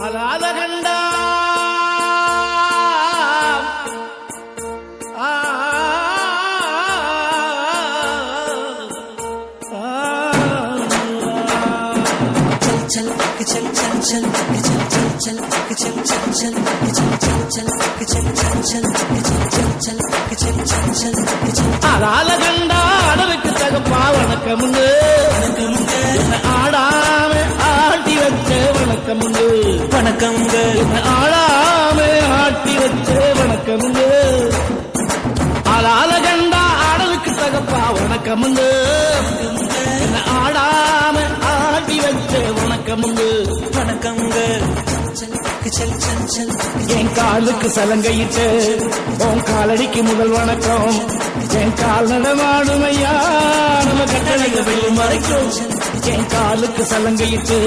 ஆளாத கண்டா चल चल चल चल चल चल चल चल चल चल चल चल ஆளாத கண்டா அடலுக்கு தகப்பா வணக்கமுண்டு ஆடாம ஆட்டி வச்ச வணக்கமுண்டு வணக்கங்க ஆடாம ஆட்டி வச்ச வணக்கமுண்டு ஆளாத கண்டா அடலுக்கு தகப்பா வணக்கமுண்டு ஆடாம ஆட்டி வச்ச வணக்கமுண்டு வணக்கங்க चल चल चल என் காலுக்கு சலங்கையிட்டு உன் காலடிக்கு முதல் வணக்கம் என் கால் நடமாடும் ஐயா நம்ம கட்டளைகள் மறைக்கும் என் காலுக்கு சலங்கையிட்டு